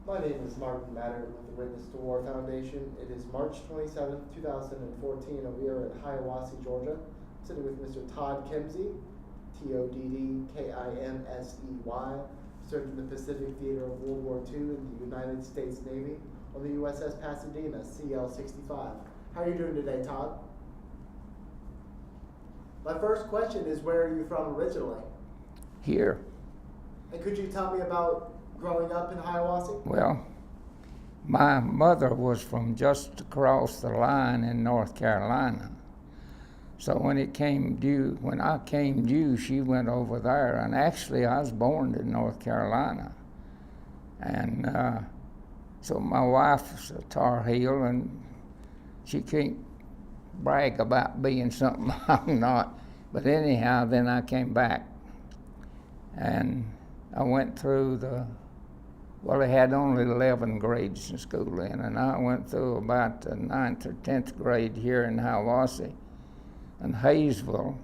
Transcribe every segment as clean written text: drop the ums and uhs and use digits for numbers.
My name is Martin Matter with the Witness to War Foundation. It is March 27th, 2014, and we are in Hiawassee, Georgia. I'm sitting with Mr. Todd Kimsey, Toddkinsey, served in the Pacific Theater of World War II in the United States Navy on the USS Pasadena, CL-65. How are you doing today, Todd? My first question is, where are you from originally? Here. And could you tell me about growing up in Hiawassee? Well, my mother was from just across the line in North Carolina. So when I came due, she went over there. And actually, I was born in North Carolina. And so my wife's a Tar Heel, and she can't brag about being something I'm not. But anyhow, then I came back. And I went through they had only 11 grades in school then, and I went through about the 9th or 10th grade here in Hiawassee. And Hayesville,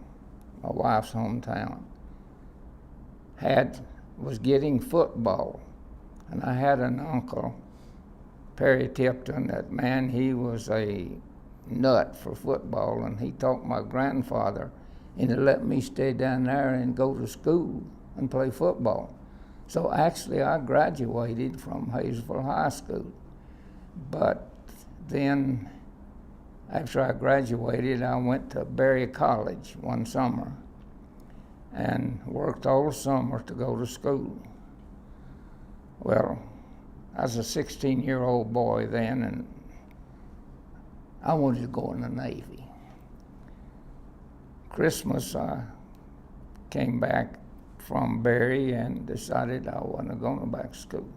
my wife's hometown, was getting football. And I had an uncle, Perry Tipton, he was a nut for football, and he taught my grandfather, and he let me stay down there and go to school and play football. So actually I graduated from Hayesville High School. But then after I graduated, I went to Berry College one summer and worked all summer to go to school. Well, I was a 16-year-old boy then, and I wanted to go in the Navy. Christmas, I came back from Berry and decided I wasn't going back to school.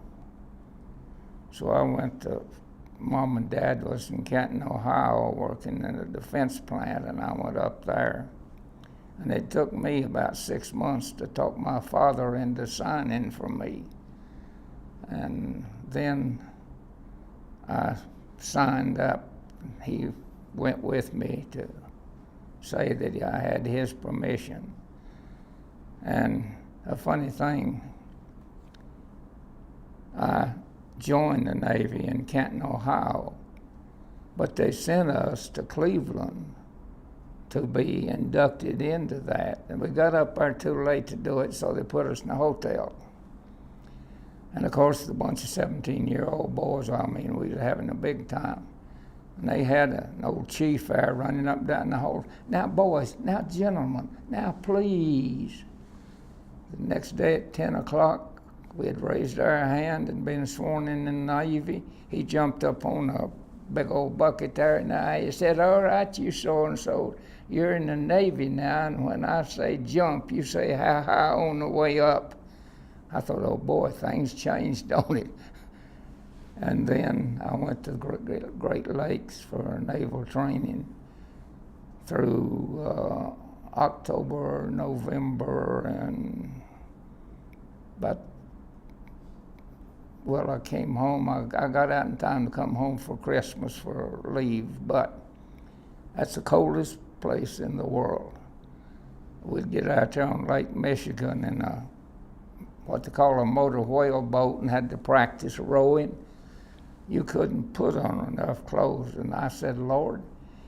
So I went to, Mom and Dad was in Canton, Ohio, working in a defense plant, and I went up there. And it took me about 6 months to talk my father into signing for me. And then I signed up. He went with me to say that I had his permission. And a funny thing, I joined the Navy in Canton, Ohio, but they sent us to Cleveland to be inducted into that. And we got up there too late to do it, so they put us in a hotel. And of course, a bunch of 17-year-old boys, we were having a big time. And they had an old chief there running up and down the hall. Now, boys, now, gentlemen, now, please. The next day at 10 o'clock, we had raised our hand and been sworn in the Navy. He jumped up on a big old bucket there, and he said, "All right, you so-and-so, you're in the Navy now, and when I say jump, you say how high on the way up." I thought, oh boy, things changed, don't it? And then I went to the Great Lakes for naval training through October, November, and I came home. I got out in time to come home for Christmas for leave, but that's the coldest place in the world. We'd get out there on Lake Michigan in what they call a motor whale boat and had to practice rowing. You couldn't put on enough clothes, and I said, Lord,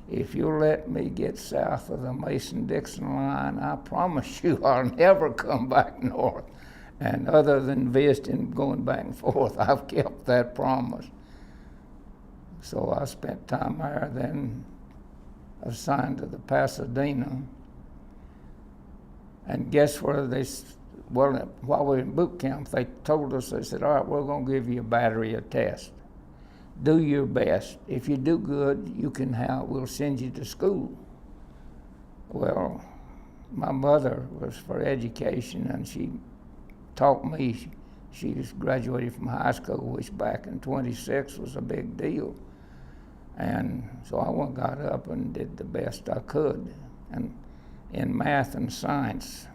if you let me get south of the Mason-Dixon line, I promise you I'll never come back north. And other than visiting, going back and forth, I've kept that promise. So I spent time there, then assigned to the Pasadena. And guess where while we were in boot camp, they told us, they said, all right, we're going to give you a battery of tests. Do your best. If you do good, we'll send you to school. Well, my mother was for education, and she taught me. She just graduated from high school, which back in 26 was a big deal. And so I got up and did the best I could. And in math and science,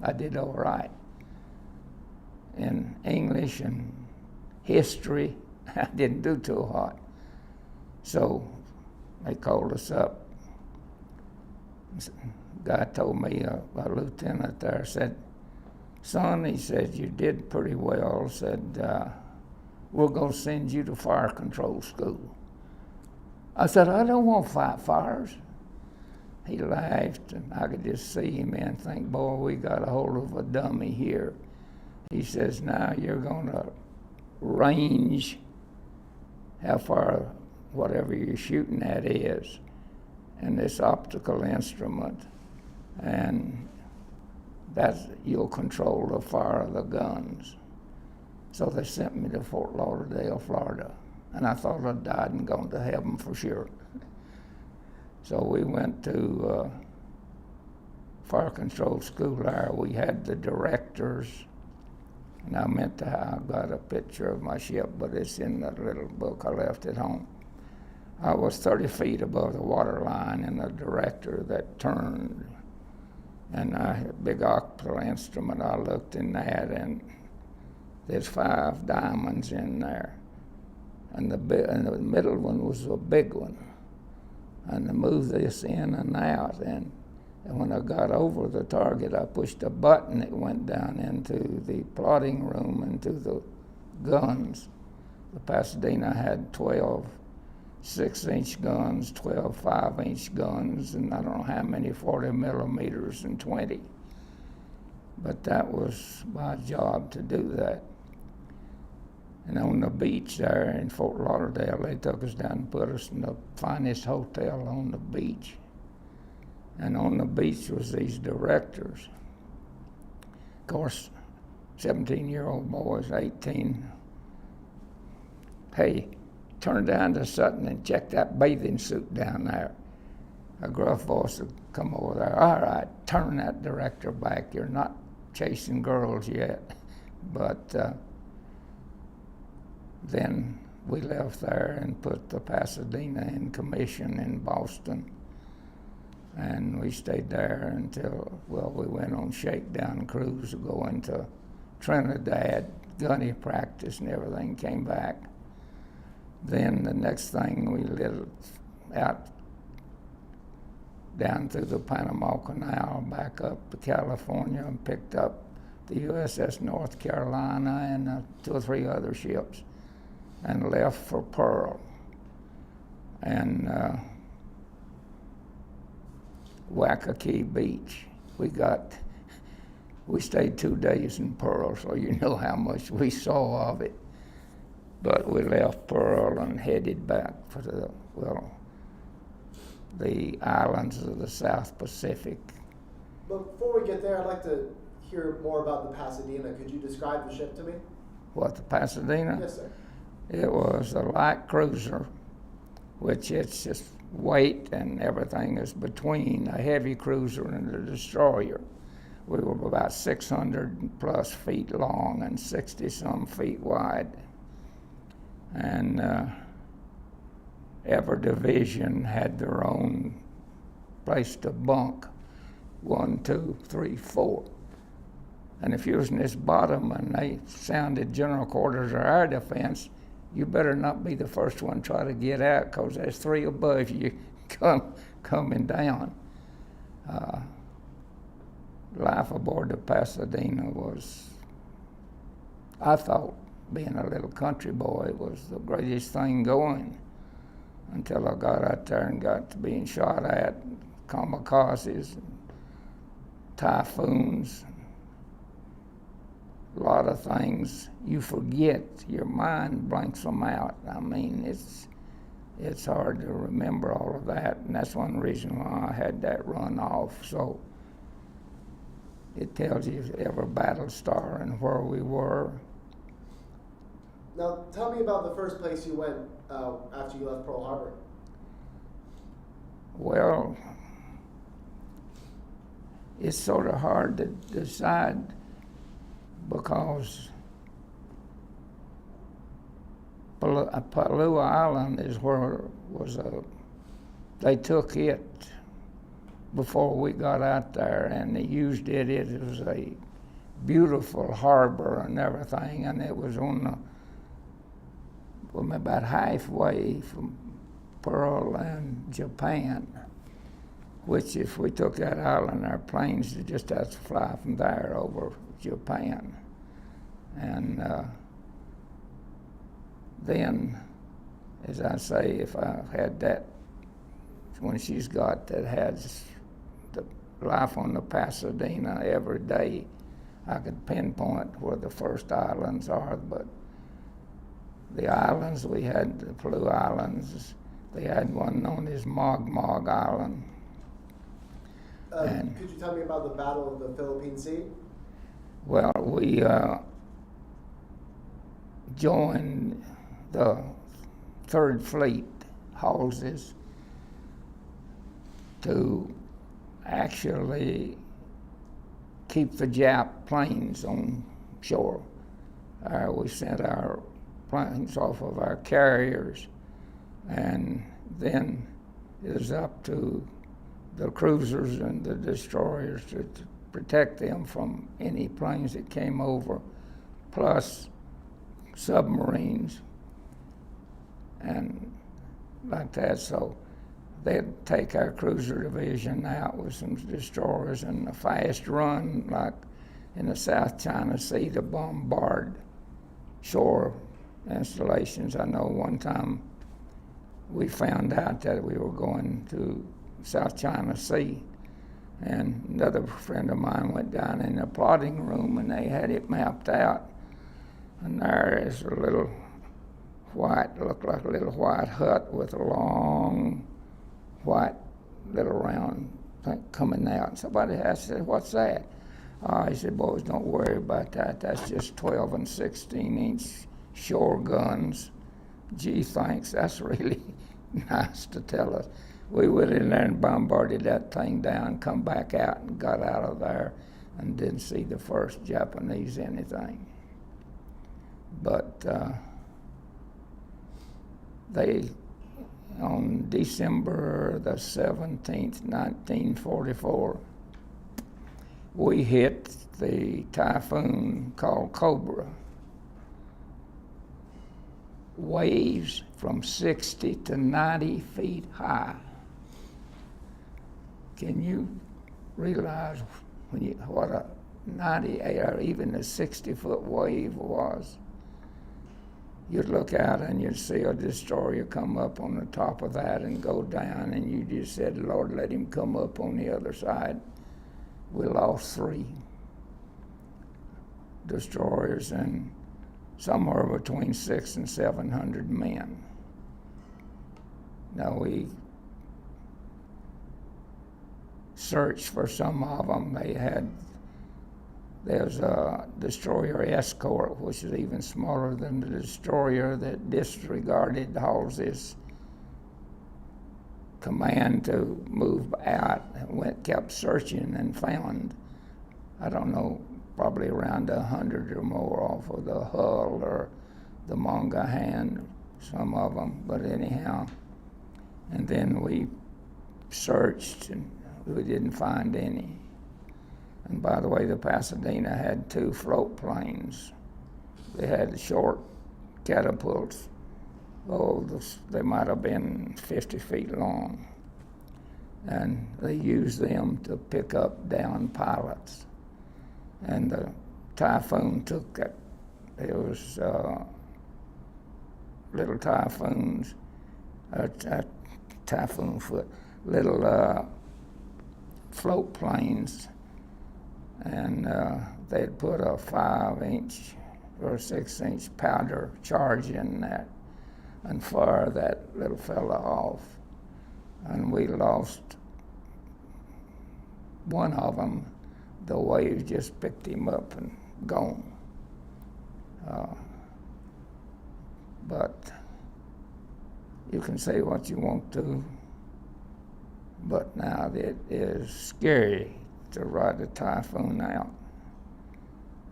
I did all right. In English and history, I didn't do too hot. So they called us up. Guy told me, a lieutenant there said, son, he said, you did pretty well. Said, we're going to send you to fire control school. I said, I don't want to fight fires. He laughed, and I could just see him and think, boy, we got a hold of a dummy here. He says, now you're going to range how far whatever you're shooting at is in this optical instrument, and you'll control the fire of the guns. So they sent me to Fort Lauderdale, Florida, and I thought I'd died and gone to heaven for sure. So we went to fire control school there. We had the directors, and I got a picture of my ship, but it's in that little book I left at home. I was 30 feet above the water line, and the director that turned, and I had a big optical instrument. I looked in that, and there's 5 diamonds in there, and the middle one was a big one. And I moved this in and out, and when I got over the target, I pushed a button. It went down into the plotting room, into the guns. The Pasadena had 12 6-inch guns, 12 5-inch guns, and I don't know how many 40 millimeters and 20. But that was my job to do that. And on the beach there in Fort Lauderdale, they took us down and put us in the finest hotel on the beach. And on the beach was these directors. Of course, 17-year-old boys, 18. Hey, turn down to Sutton and check that bathing suit down there. A gruff voice would come over there. All right, turn that director back. You're not chasing girls yet. But then we left there and put the Pasadena in commission in Boston. And we stayed there until, we went on shakedown cruise to go into Trinidad, gunny practice and everything, came back. Then the next thing we lit out down through the Panama Canal, back up to California, and picked up the USS North Carolina and 2 or 3 other ships, and left for Pearl. And Waikiki Beach. We stayed 2 days in Pearl, so you know how much we saw of it. But we left Pearl and headed back for the islands of the South Pacific. But before we get there, I'd like to hear more about the Pasadena. Could you describe the ship to me? What, the Pasadena? Yes, sir. It was a light cruiser, which its just weight and everything is between a heavy cruiser and a destroyer. We were about 600 plus feet long and 60-some feet wide. And every division had their own place to bunk, 1, 2, 3, 4. And if you was in this bottom and they sounded general quarters or air defense, you better not be the first one to try to get out, because there's 3 above you coming down. Life aboard the Pasadena was, I thought, being a little country boy, was the greatest thing going, until I got out there and got to being shot at, kamikazes, and typhoons, a lot of things you forget. Your mind blanks them out. I mean, it's hard to remember all of that, and that's one reason why I had that run off. So it tells you every battle star and where we were. Now, tell me about the first place you went after you left Pearl Harbor. Well, it's sort of hard to decide, because Palua Island is where they took it before we got out there, and they used it. It was a beautiful harbor and everything, and it was about halfway from Pearl and Japan, which if we took that island, our planes would just have to fly from there over Japan. And then, as I say, if I had that, when she's got that has the life on the Pasadena every day, I could pinpoint where the first islands are. But the islands, we had the Blue Islands. They had one known as Mog Mog Island. Could you tell me about the Battle of the Philippine Sea? Well, we joined the Third Fleet houses to actually keep the Jap planes on shore. We sent our planes off of our carriers, and then it was up to the cruisers and the destroyers to protect them from any planes that came over, plus submarines and like that. So they'd take our cruiser division out with some destroyers and a fast run, like in the South China Sea, to bombard shore installations. I know one time we found out that we were going to South China Sea, and another friend of mine went down in the plotting room and they had it mapped out. And there is a little looked like a little white hut with a long white little round thing coming out. And somebody asked, said, "What's that?" He said, "Boys, don't worry about that. That's just 12 and 16-inch shore guns." Gee, thanks. That's really nice to tell us. We went in there and bombarded that thing down, come back out and got out of there and didn't see the first Japanese anything. But they, on December the 17th, 1944, we hit the typhoon called Cobra. Waves from 60 to 90 feet high. Can you realize what a 98 or even a 60-foot wave was? You'd look out and you'd see a destroyer come up on the top of that and go down, and you just said, "Lord, let him come up on the other side." We lost 3 destroyers and somewhere between 600 and 700 men. Now, we searched for some of them. There's a destroyer escort, which is even smaller than the destroyer, that disregarded Halsey's command to move out, and kept searching and found, I don't know, probably around 100 or more off of the hull or the manga hand, some of them, but anyhow. And then we searched and we didn't find any. And by the way, the Pasadena had 2 float planes. They had short catapults. They might have been 50 feet long. And they used them to pick up downed pilots. And the typhoon took it. It was little typhoons, typhoon foot, little float planes, and they'd put a 5-inch or 6-inch powder charge in that and fire that little fella off. And we lost one of them. The wave just picked him up and gone. But you can say what you want to, but now it is scary to ride a typhoon out.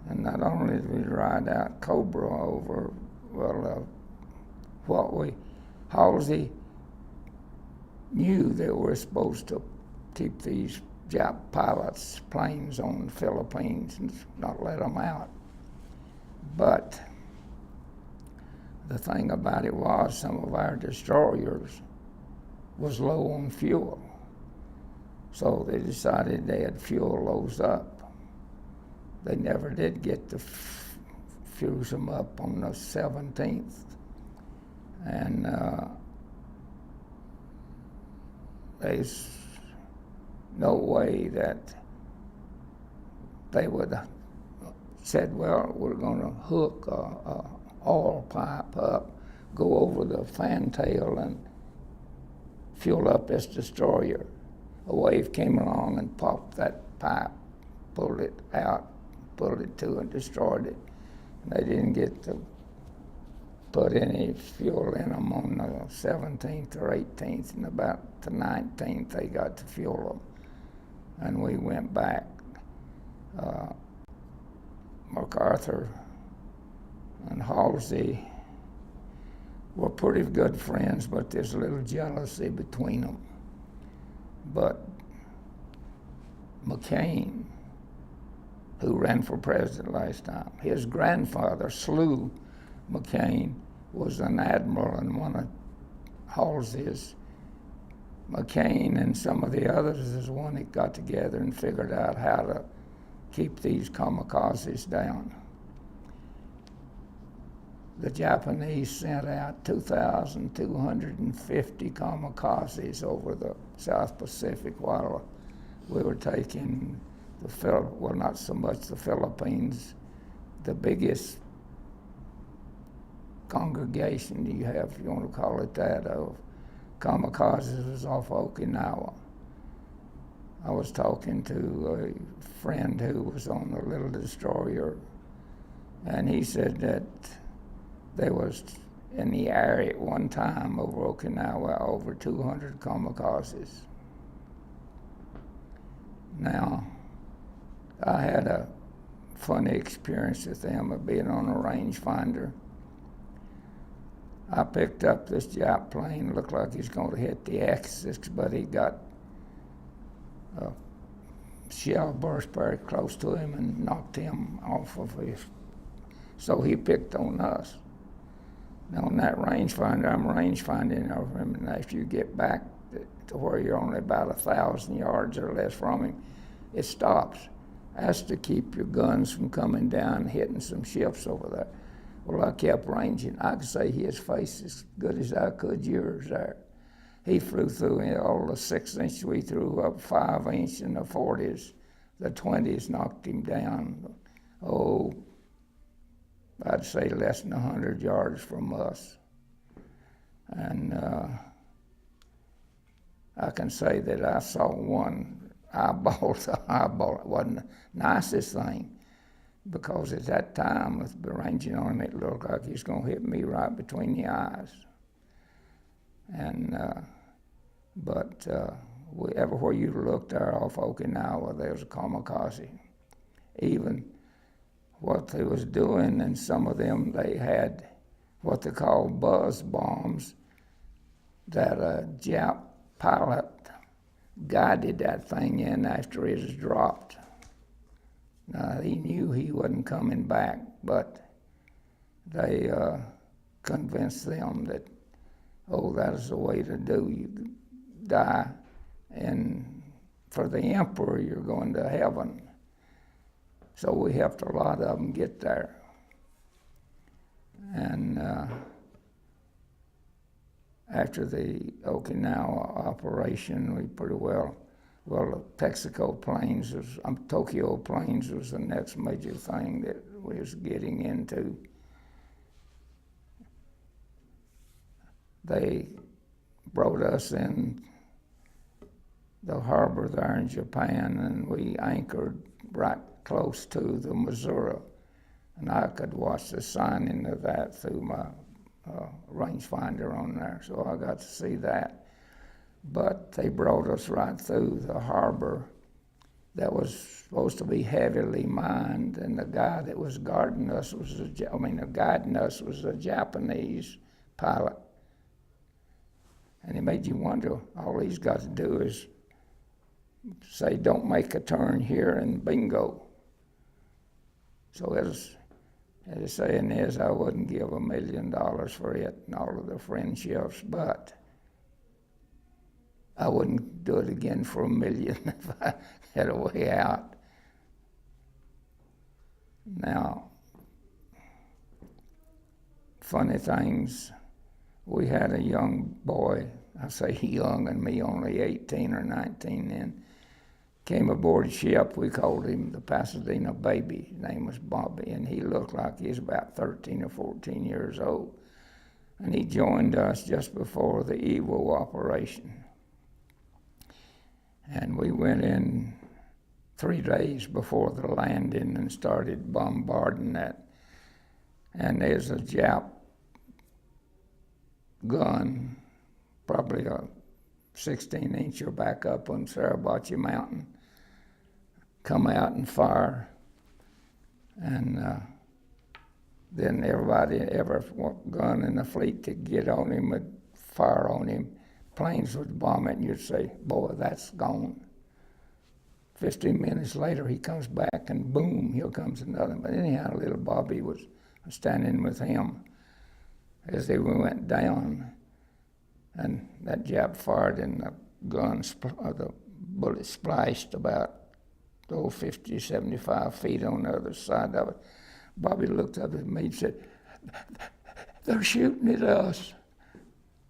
And not only did we ride out Cobra over, Halsey knew that we're supposed to keep these Jap pilots' planes on the Philippines and not let them out. But the thing about it was some of our destroyers was low on fuel. So they decided they'd fuel those up. They never did get to fuse them up on the 17th. And there's no way that they would have said, well, we're going to hook a oil pipe up, go over the fantail and fuel up this destroyer. A wave came along and popped that pipe, pulled it out, pulled it to and destroyed it. And they didn't get to put any fuel in them on the 17th or 18th, and about the 19th they got to fuel them. And we went back. MacArthur and Halsey were pretty good friends, but there's a little jealousy between them. But McCain, who ran for president last time, his grandfather, Slew McCain, was an admiral in one of Halsey's. McCain and some of the others is the one that got together and figured out how to keep these kamikazes down. The Japanese sent out 2,250 kamikazes over the South Pacific while we were taking well, not so much the Philippines, the biggest congregation you have, if you want to call it that, of kamikazes was off Okinawa. I was talking to a friend who was on the little destroyer, and he said that there was in the area at one time over Okinawa over 200 kamikazes. Now, I had a funny experience with them of being on a rangefinder. I picked up this Jap plane, looked like he was going to hit the axis, but he got a shell burst very close to him and knocked him off of his. So he picked on us. Now on that rangefinder, I'm rangefinding over him, and after you get back to where you're only about 1,000 yards or less from him, it stops. That's to keep your guns from coming down and hitting some ships over there. Well, I kept ranging. I could say his face as good as I could yours there. He flew through all the 6-inch we threw up, 5-inch, and the 40s. The 20s knocked him down. Oh, I'd say less than 100 yards from us. And I can say that I saw one eyeball to eyeball. It wasn't the nicest thing, because at that time, with the ranging on him, it looked like he was going to hit me right between the eyes. And but everywhere you looked there off Okinawa, there was a kamikaze. Even what they was doing, and some of them, they had what they call buzz bombs that a Jap pilot guided that thing in after it was dropped. Now, he knew he wasn't coming back, but they convinced them that, oh, that is the way to do. You die, and for the emperor, you're going to heaven. So we helped a lot of them get there. And after the Okinawa operation, we pretty well, the Texaco planes Tokyo planes was the next major thing that we was getting into. They brought us in the harbor there in Japan, and we anchored right close to the Missouri, and I could watch the signing of that through my rangefinder on there, so I got to see that. But they brought us right through the harbor that was supposed to be heavily mined, and the guy that was guiding us was a Japanese pilot. And it made you wonder, all he's got to do is say, don't make a turn here, and bingo. So as the saying is, I wouldn't give $1 million for it and all of the friendships, but I wouldn't do it again for $1 million if I had a way out. Now, funny things we had a young boy, I say young and me only 18 or 19 then, came aboard ship. We called him the Pasadena Baby. His name was Bobby, and he looked like he was about 13 or 14 years old. And he joined us just before the Evo operation. And we went in 3 days before the landing and started bombarding that. And there's a Jap gun, probably a 16-incher back up on Hiawassee Mountain, come out and fire. And then every gun in the fleet to get on him would fire on him. Planes would bomb it, and you'd say, boy, that's gone. 15 minutes later, he comes back, and boom, here comes another. But anyhow, little Bobby was standing with him as they went down, and that Jap fired, and the the bullet splashed about 50, 75 feet on the other side of it. Bobby looked up at me and said, "They're shooting at us."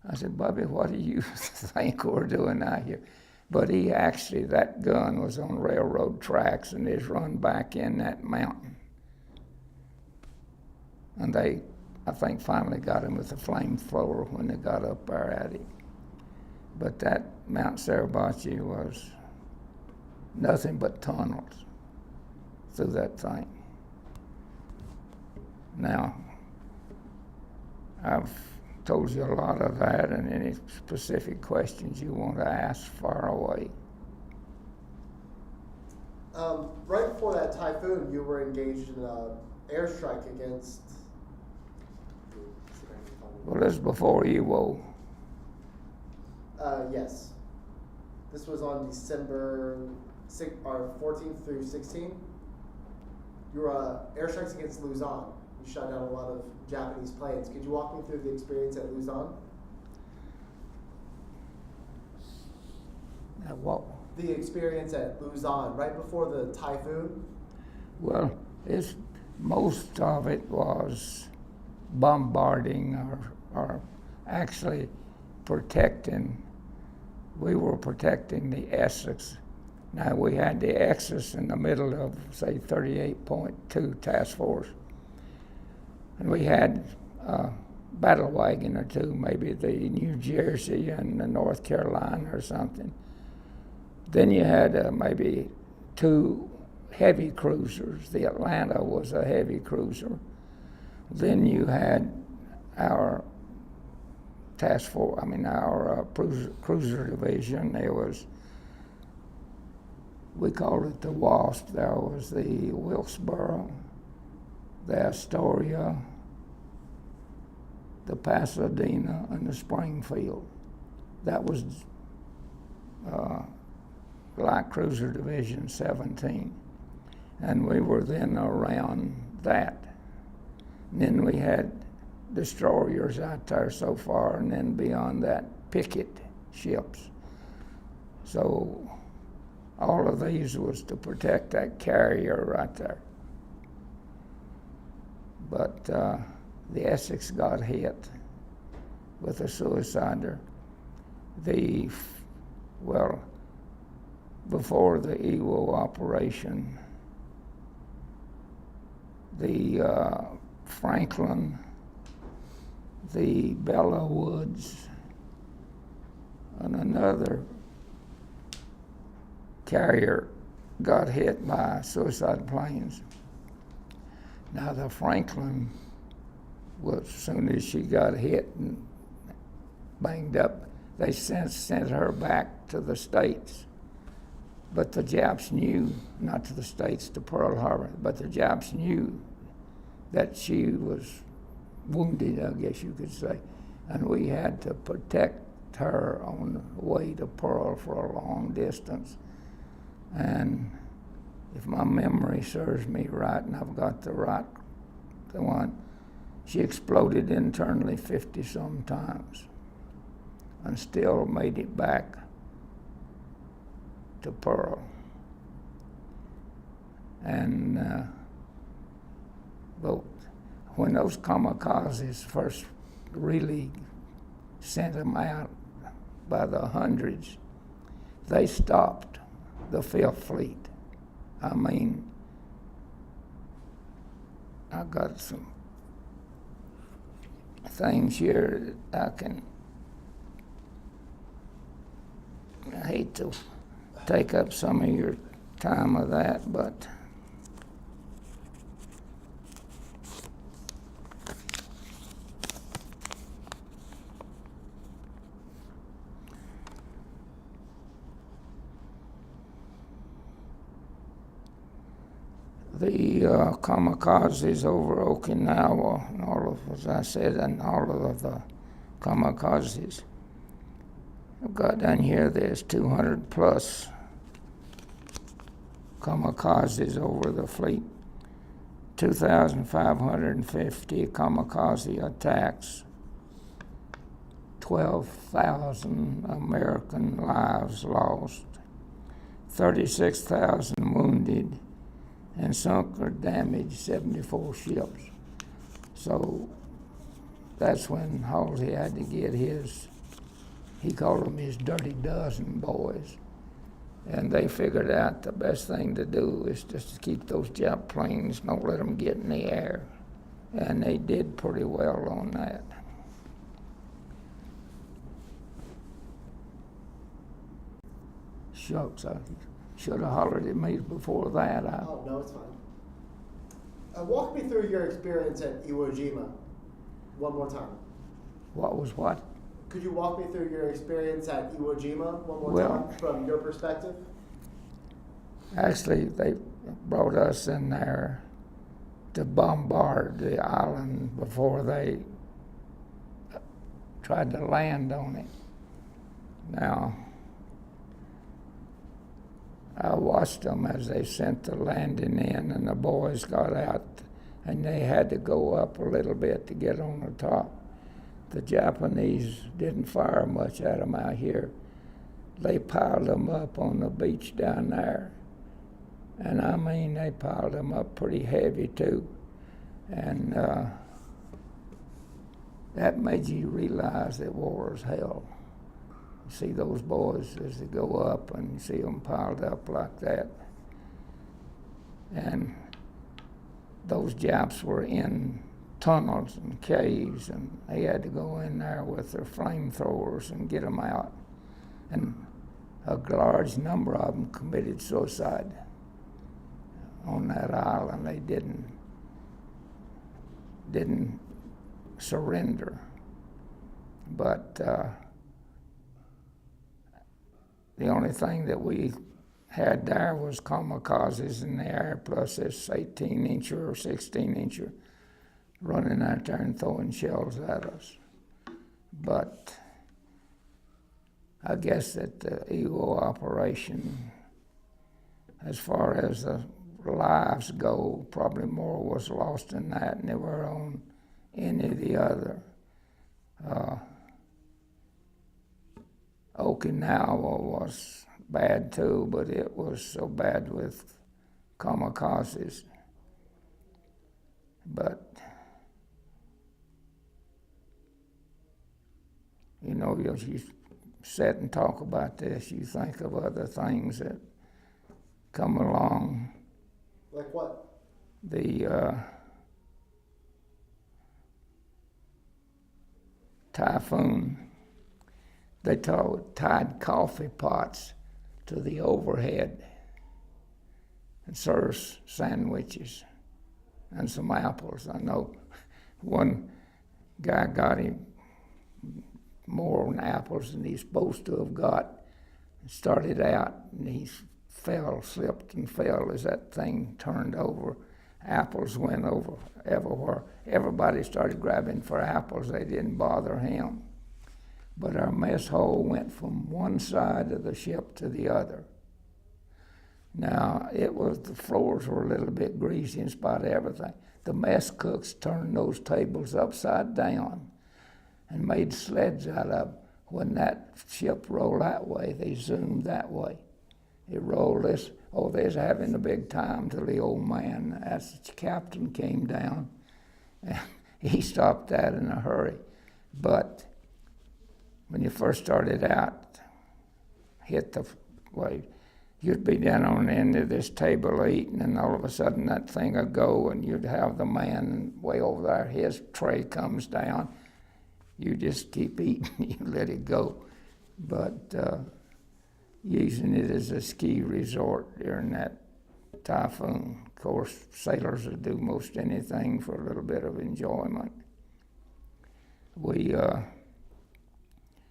I said, "Bobby, what do you think we're doing out here?" But he actually, that gun was on railroad tracks and is run back in that mountain. And they, I think, finally got him with a flamethrower when they got up there at him. But that Mount Hiawassee was nothing but tunnels through that thing. Now, I've told you a lot of that, and any specific questions you want to ask, far away. Right before that typhoon, you were engaged in an airstrike against. Well, this is before Evo. Yes. This was on December 14th through 16th. You were airstrikes against Luzon. You shot down a lot of Japanese planes. Could you walk me through the experience at Luzon? Now, what? The experience at Luzon right before the typhoon. Well, most of it was bombarding or actually protecting. We were protecting the Essex. Now, we had the Essex in the middle of, say, 38.2 Task Force. And we had a battle wagon or two, maybe the New Jersey and the North Carolina or something. Then you had maybe 2 heavy cruisers. The Atlanta was a heavy cruiser. Then you had our task force, our cruiser division. There was, we called it the Wasp. There was the Wilkesboro, the Astoria, the Pasadena, and the Springfield. That was Light Cruiser Division 17. And we were then around that. And then we had destroyers out there so far, and then beyond that, picket ships. So all of these was to protect that carrier right there. But the Essex got hit with a suicider. Before the Evo operation, the Franklin, the Bella Woods, and another carrier got hit by suicide planes. Now the Franklin, as soon as she got hit and banged up, they sent her back to the States. But the Japs knew, not to the States, to Pearl Harbor, but the Japs knew that she was wounded, I guess you could say, and we had to protect her on the way to Pearl for a long distance. And if my memory serves me right, and I've got the one, she exploded internally 50-some times and still made it back to Pearl. And but when those kamikazes first really sent them out by the hundreds. They stopped the Fifth Fleet. I mean, I got some things here that I hate to take up some of your time of that, but the kamikazes over Okinawa, and all of, as I said, and all of the kamikazes. I've got down here, there's 200 plus kamikazes over the fleet, 2,550 kamikaze attacks, 12,000 American lives lost, 36,000 wounded, and sunk or damaged 74 ships. So that's when Halsey had to get his, he called them his dirty dozen boys. And they figured out the best thing to do is just to keep those jet planes, don't let them get in the air. And they did pretty well on that. Shucks, I should have hollered at me before that. Oh, no, it's fine. Walk me through your experience at Iwo Jima one more time. What was what? Could you walk me through your experience at Iwo Jima one more Well, time from your perspective? Actually, they brought us in there to bombard the island before they tried to land on it. Now, I watched them as they sent the landing in, and the boys got out, and they had to go up a little bit to get on the top. The Japanese didn't fire much at them out here. They piled them up on the beach down there. And I mean, they piled them up pretty heavy too. And that made you realize that war is hell. You see those boys as they go up and you see them piled up like that. And those Japs were in tunnels and caves, and they had to go in there with their flamethrowers and get them out. And a large number of them committed suicide on that island. They didn't surrender. But the only thing that we had there was kamikazes in the air, plus this 18-incher or 16-incher running out there and throwing shells at us. But I guess that the Iwo operation, as far as the lives go, probably more was lost in that than they were on any of the other. Okinawa was bad too, but it was so bad with kamikazes. But you know, as you sit and talk about this, you think of other things that come along. Like what? The typhoon. They tied coffee pots to the overhead and served sandwiches and some apples. I know one guy got him more on apples than he's supposed to have got. Started out and he slipped and fell as that thing turned over. Apples went over everywhere. Everybody started grabbing for apples. They didn't bother him. But our mess hall went from one side of the ship to the other. Now, the floors were a little bit greasy in spite of everything. The mess cooks turned those tables upside down and made sleds out of them. When that ship rolled that way, they zoomed that way. It rolled this, they was having a big time till the old man, as the captain came down, and he stopped that in a hurry. But when you first started out, hit the wave, you'd be down on the end of this table eating, and all of a sudden that thing would go, and you'd have the man way over there, his tray comes down. You just keep eating, you let it go. But using it as a ski resort during that typhoon. Of course, sailors would do most anything for a little bit of enjoyment. We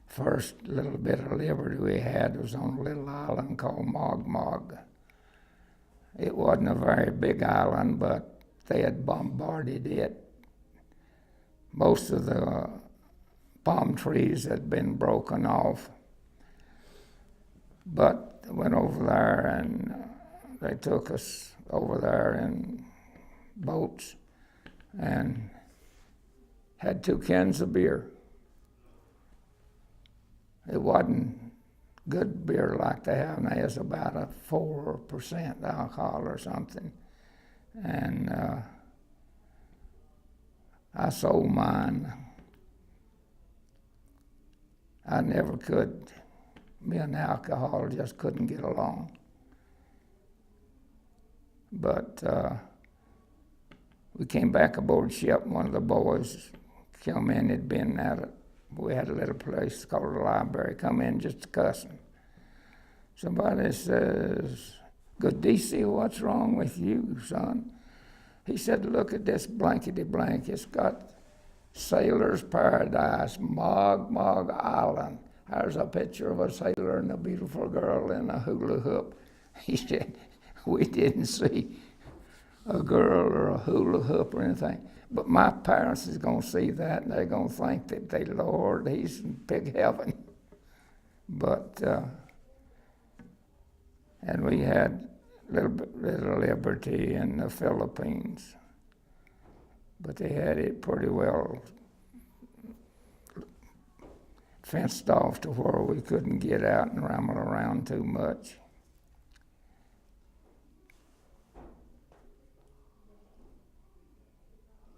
first little bit of liberty we had was on a little island called Mogmog. It wasn't a very big island, but they had bombarded it. Most of the palm trees had been broken off, but went over there and they took us over there in boats and had 2 cans of beer. It wasn't good beer like they have now. It's about a 4% alcohol or something. And I sold mine. I never could. Me and alcohol just couldn't get along. But we came back aboard ship. One of the boys come in. Had been at it. We had a little place called the library. Come in just cussing. Somebody says, "Good DC, what's wrong with you, son?" He said, "Look at this blankety blank. It's got Sailor's Paradise, Mogmog Island. There's a picture of a sailor and a beautiful girl in a hula hoop." He said, "We didn't see a girl or a hula hoop or anything. But my parents is going to see that, and they're going to think that Lord, he's in big heaven." But, and we had a little bit of liberty in the Philippines. But they had it pretty well fenced off to where we couldn't get out and ramble around too much.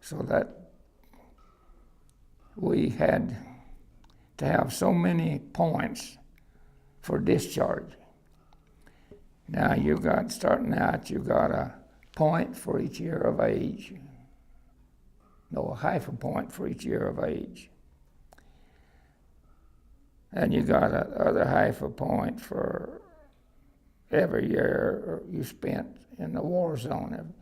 So that we had to have so many points for discharge. Now starting out, you got a point for each year of age. No, half a point for each year of age. And you got another half a point for every year you spent in the war zone.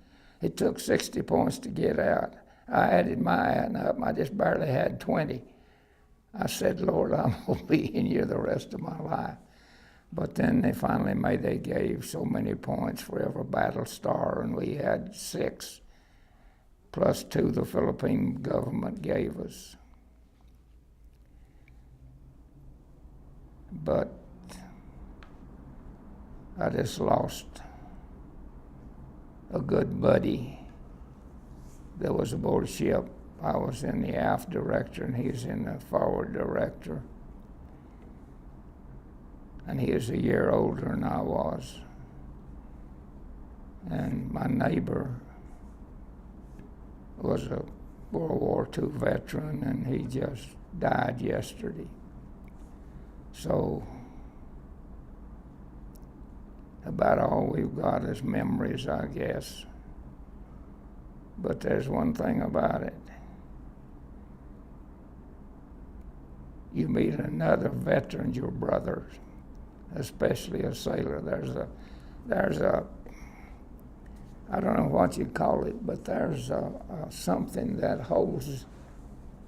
It took 60 points to get out. I added mine up. I just barely had 20. I said, "Lord, I'm going to be in here the rest of my life." But then they gave so many points for every battle star, and we had 6, plus 2 the Philippine government gave us. But I just lost a good buddy that was aboard ship. I was in the aft director, and he was in the forward director. And he was a year older than I was. And my neighbor was a World War II veteran, and he just died yesterday. So about all we've got is memories, I guess. But there's one thing about it. You meet another veteran, your brother, especially a sailor. There's a I don't know what you call it, but there's something that holds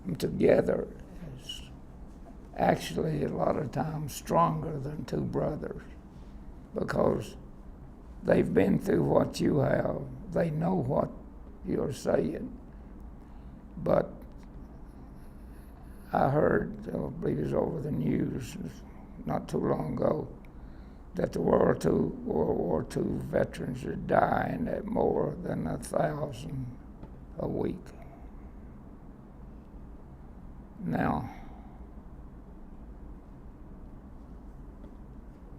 them together. It's actually a lot of times stronger than 2 brothers, because they've been through what you have. They know what you're saying. But I heard, I believe it was over the news not too long ago, that the World War II veterans are dying at more than 1,000 a week. Now,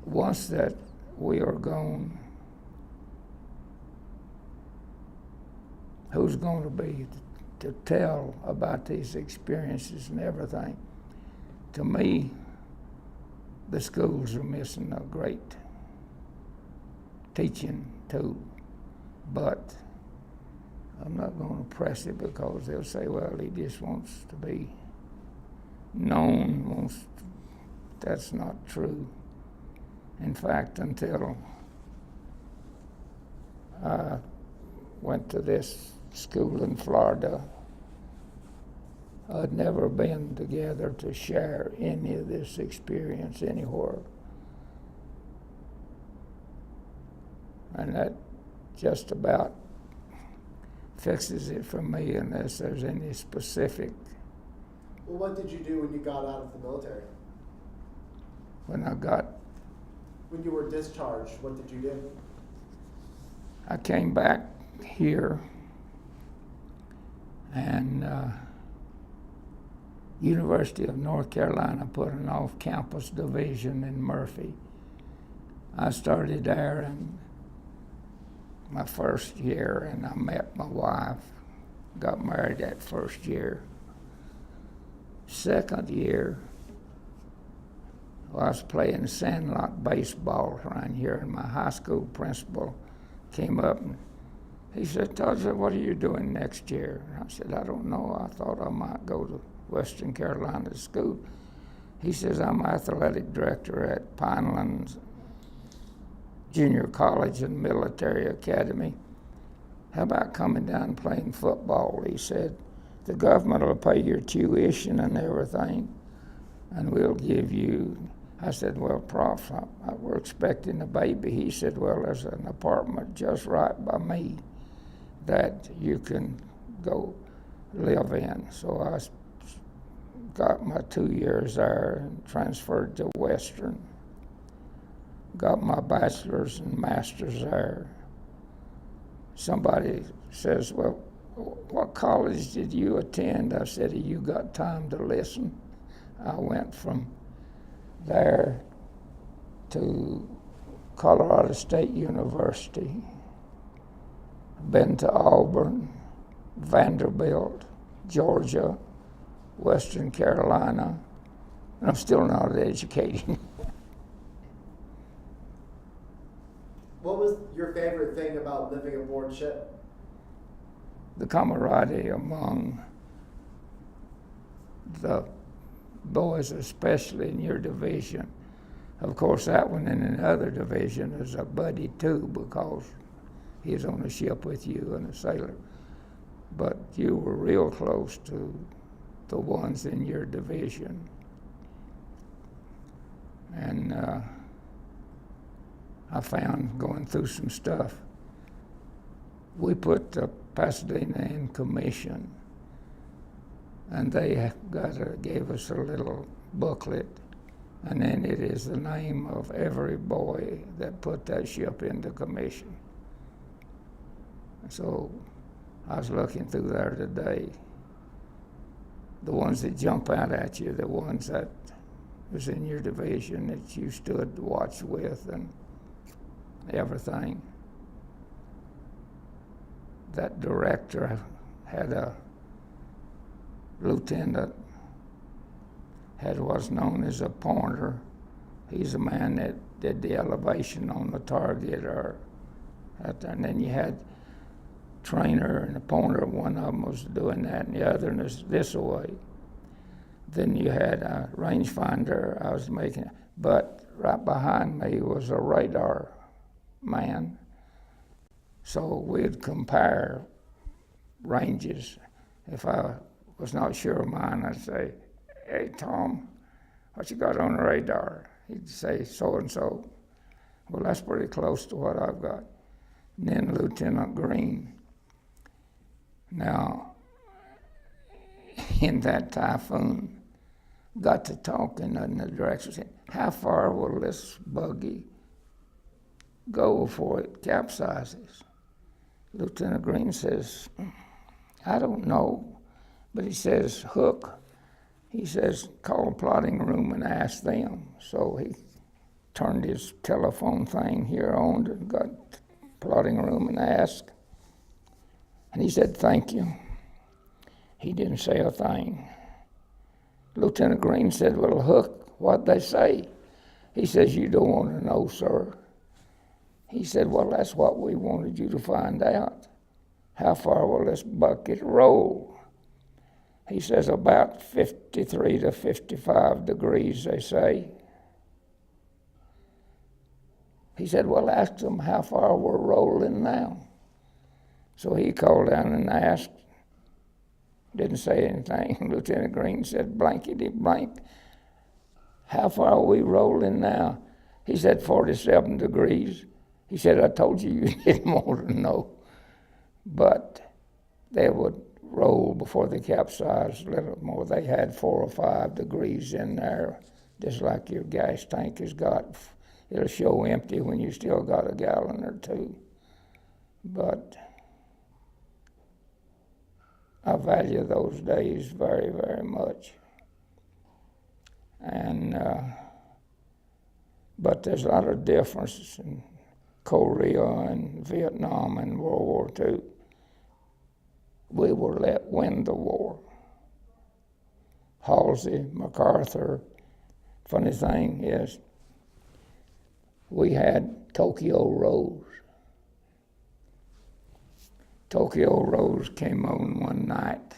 once that we are gone, who's going to be to tell about these experiences and everything? To me, the schools are missing a great teaching tool. But I'm not going to press it because they'll say, well, he just wants to be known. That's not true. In fact, until I went to this school in Florida, I'd never been together to share any of this experience anywhere. And that just about fixes it for me unless there's any specific. Well, what did you do when you got out of the military? When you were discharged, what did you do? I came back here, and University of North Carolina put an off-campus division in Murphy. I started there in my first year, and I met my wife, got married that first year. Second year, I was playing sandlot baseball around here, and my high school principal came up and he said, Todd, what are you doing next year? And I said, I don't know. I thought I might go to Western Carolina school. He says, I'm athletic director at Pinelands Junior College and Military Academy. How about coming down and playing football? He said, the government will pay your tuition and everything, and we'll give you. I said, well, Prof, we're expecting a baby. He said, well, there's an apartment just right by me that you can go live in. So I got my 2 years there and transferred to Western. Got my bachelor's and master's there. Somebody says, well, what college did you attend? I said, you got time to listen? I went from there to Colorado State University, been to Auburn, Vanderbilt, Georgia, Western Carolina, and I'm still not educated. What was your favorite thing about living aboard ship? The camaraderie among the boys, especially in your division. Of course, that one in another division is a buddy too, because he's on the ship with you and a sailor. But you were real close to the ones in your division. And I found, going through some stuff, we put Pasadena in commission, and they gave us a little booklet, and then it is the name of every boy that put that ship into commission. So I was looking through there today. The ones that jump out at you, the ones that was in your division that you stood to watch with and everything. That director had a lieutenant, had what's known as a pointer. He's a man that did the elevation on the target, and then you had trainer and a pointer. One of them was doing that, and the other was this way. Then you had a rangefinder I was making, but right behind me was a radar man. So we'd compare ranges. If I was not sure of mine, I'd say, hey, Tom, what you got on the radar? He'd say, so-and-so. Well, that's pretty close to what I've got. And then Lieutenant Green. Now, in that typhoon, got to talking, and the director said, how far will this buggy go before it capsizes? Lieutenant Green says, I don't know, but he says, Hook, he says, call the plotting room and ask them. So he turned his telephone thing here on and got plotting room and asked. And he said, thank you. He didn't say a thing. Lieutenant Green said, well, Hook, what'd they say? He says, you don't want to know, sir. He said, well, that's what we wanted you to find out. How far will this bucket roll? He says, about 53 to 55 degrees, they say. He said, well, ask them how far we're rolling now. So he called down and asked, didn't say anything. Lieutenant Green said, blankety blank, how far are we rolling now? He said, 47 degrees. He said, I told you you didn't want to know. But they would roll before they capsized a little more. They had 4 or 5 degrees in there, just like your gas tank has got. It'll show empty when you still got a gallon or two. But I value those days very, very much. And but there's a lot of differences in Korea and Vietnam and World War II. We were let win the war. Halsey, MacArthur. Funny thing is, we had Tokyo Rose. Tokyo Rose came on one night,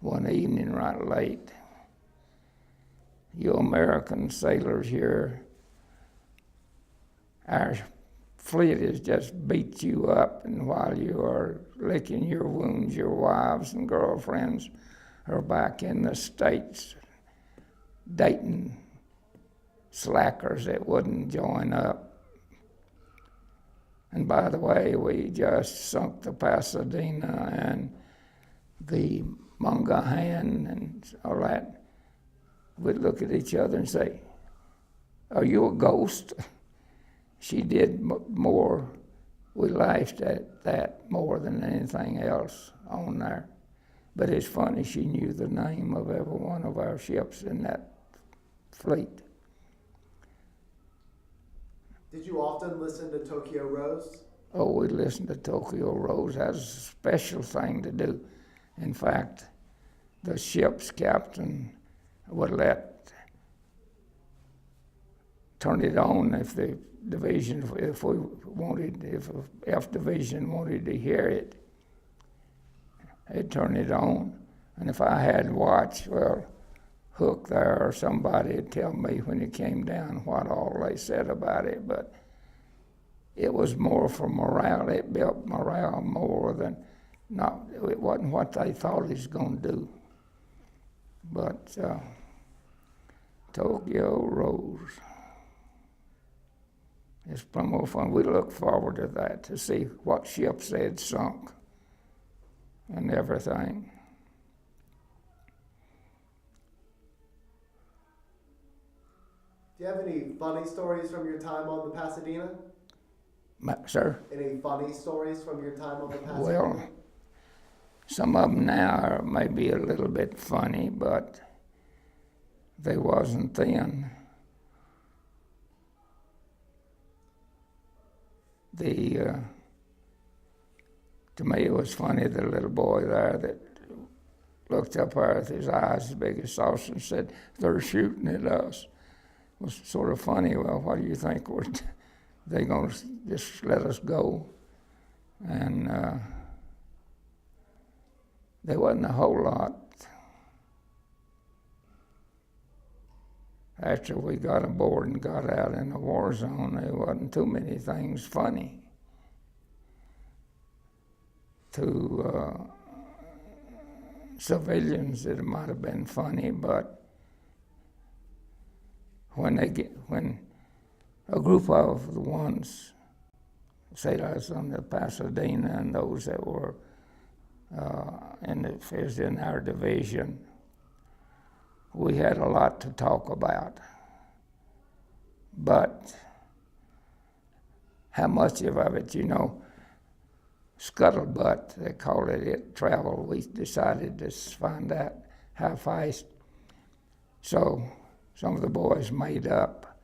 one evening right late. You American sailors here, our fleet has just beat you up, and while you are licking your wounds, your wives and girlfriends are back in the States dating slackers that wouldn't join up. And by the way, we just sunk the Pasadena and the Mangahan and all that. We'd look at each other and say, are you a ghost? She did more. We laughed at that more than anything else on there. But it's funny, she knew the name of every one of our ships in that fleet. Did you often listen to Tokyo Rose? Oh, we listened to Tokyo Rose. That was a special thing to do. In fact, the ship's captain would turn it on if the division, if F division wanted to hear it, they'd turn it on. And if I had watch, well, Hook there or somebody would tell me when it came down what all they said about it. But it was more for morale. It built morale more than not. It wasn't what they thought he was going to do. But Tokyo Rose. It's plenty more fun. We look forward to that, to see what ships they had sunk and everything. Do you have any funny stories from your time on the Pasadena? Sir? Any funny stories from your time on the Pasadena? Well, some of them now are maybe a little bit funny, but they wasn't then. To me it was funny, the little boy there that looked up there with his eyes as big as saucers and said, they're shooting at us. It was sort of funny. Well, what do you think? They going to just let us go? And there wasn't a whole lot. After we got aboard and got out in the war zone, there wasn't too many things funny. To civilians, it might have been funny, but when a group of the ones, sailors on the Pasadena and those that were in our division, we had a lot to talk about. But how much of it, scuttlebutt, they call it travel. We decided to find out how fast. So some of the boys made up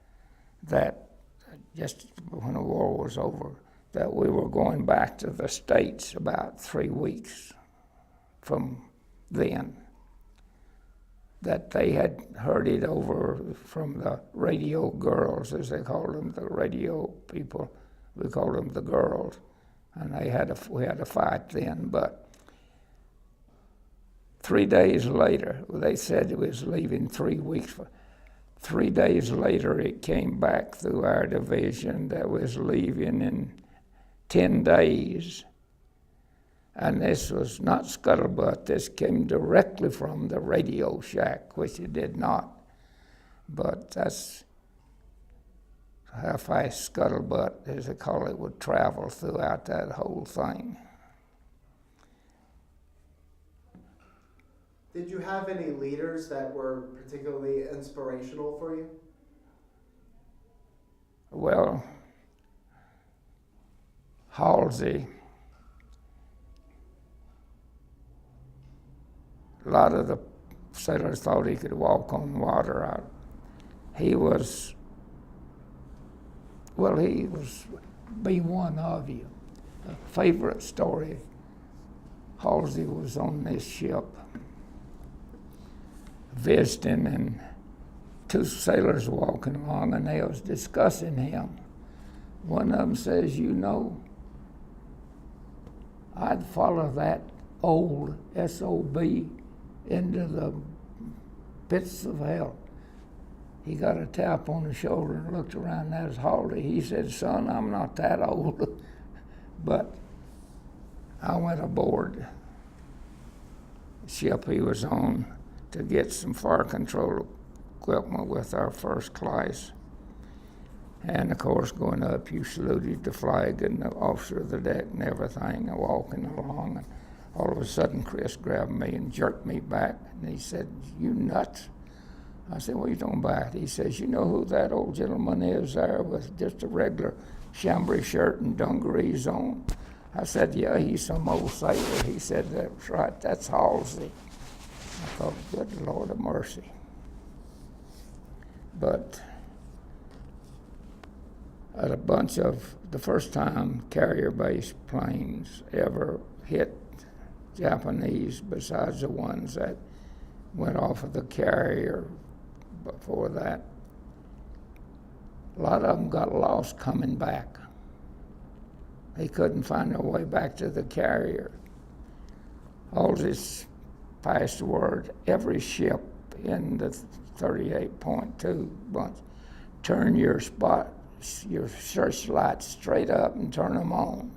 that just when the war was over, that we were going back to the States about 3 weeks from then. that they had heard it over from the radio girls, as they called them, the radio people. We called them the girls, and we had a fight then. But 3 days later, they said it was leaving 3 weeks. 3 days later, it came back through our division that was leaving in 10 days. And this was not scuttlebutt. This came directly from the Radio Shack, which it did not. But that's how fast scuttlebutt, as they call it, would travel throughout that whole thing. Did you have any leaders that were particularly inspirational for you? Well, Halsey, a lot of the sailors thought he could walk on water. He was be one of you. A favorite story, Halsey was on this ship visiting, and two sailors walking along, and they was discussing him. One of them says, you know, I'd follow that old SOB into the pits of hell. He got a tap on the shoulder and looked around. That was Halsey. He said, son, I'm not that old. But I went aboard the ship he was on to get some fire control equipment with our first class. And of course, going up, you saluted the flag and the officer of the deck and everything, and walking along. And all of a sudden, Chris grabbed me and jerked me back. And he said, you nuts? I said, what are you talking about? He says, you know who that old gentleman is there with just a regular chambray shirt and dungarees on? I said, yeah, he's some old sailor. He said, that's right, that's Halsey. I thought, good Lord of mercy. But at a bunch of, the first time carrier-based planes ever hit Japanese, besides the ones that went off of the carrier before that, a lot of them got lost coming back. They couldn't find their way back to the carrier. All this passed word, every ship in the 38.2 bunch, turn your searchlights straight up and turn them on.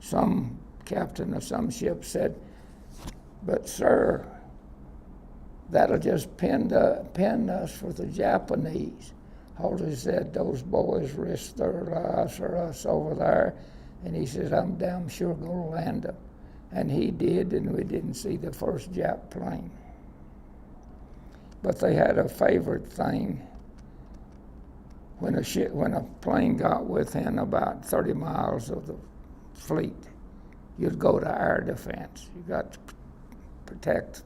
Some captain of some ship said, but sir, that'll just pin us for the Japanese. Halsey said, those boys risked their lives for us over there. And he says, I'm damn sure gonna land them. And he did, and we didn't see the first Jap plane. But they had a favorite thing. When a plane got within about 30 miles of the fleet, you'd go to air defense. You got to protect.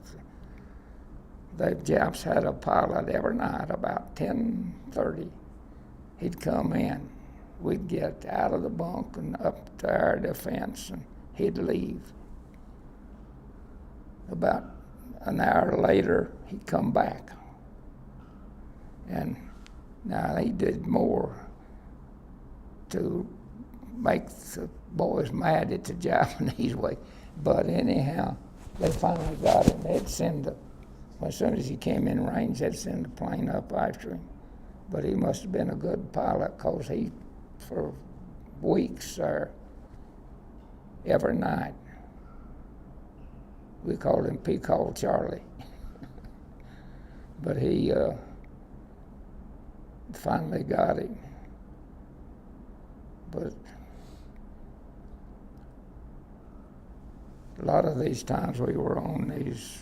The Japs had a pilot every night about 10:30. He'd come in. We'd get out of the bunk and up to air defense, and he'd leave. About an hour later, he'd come back. And now he did more to make the boys mad at the Japanese way. But anyhow, they finally got him. They'd send as soon as he came in range, they'd send the plane up after him. But he must have been a good pilot, because he, for weeks there, every night, we called him Peacock Charlie. But he finally got him. But a lot of these times we were on these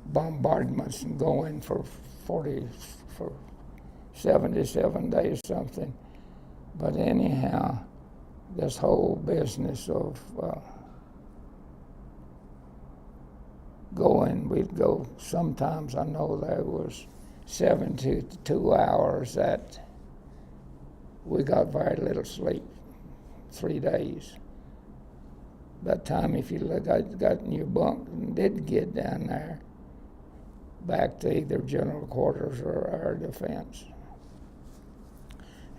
bombardments and going for 77 days something. But anyhow, this whole business of we'd go, sometimes I know there was 72 hours that we got very little sleep, 3 days. That time, if you got in your bunk and did get down there, back to either general quarters or our defense.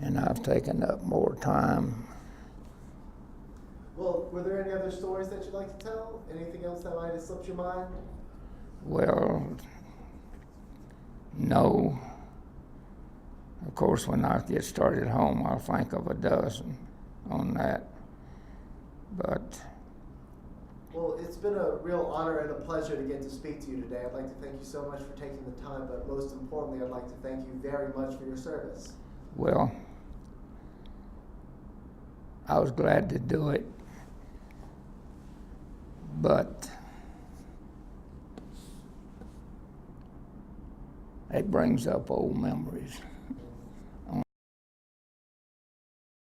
And I've taken up more time. Well, were there any other stories that you'd like to tell? Anything else that might have slipped your mind? Well, no. Of course, when I get started home, I'll think of a dozen on that. But Well, it's been a real honor and a pleasure to get to speak to you today. I'd like to thank you so much for taking the time, but most importantly, I'd like to thank you very much for your service. well, I was glad to do it, but it brings up old memories.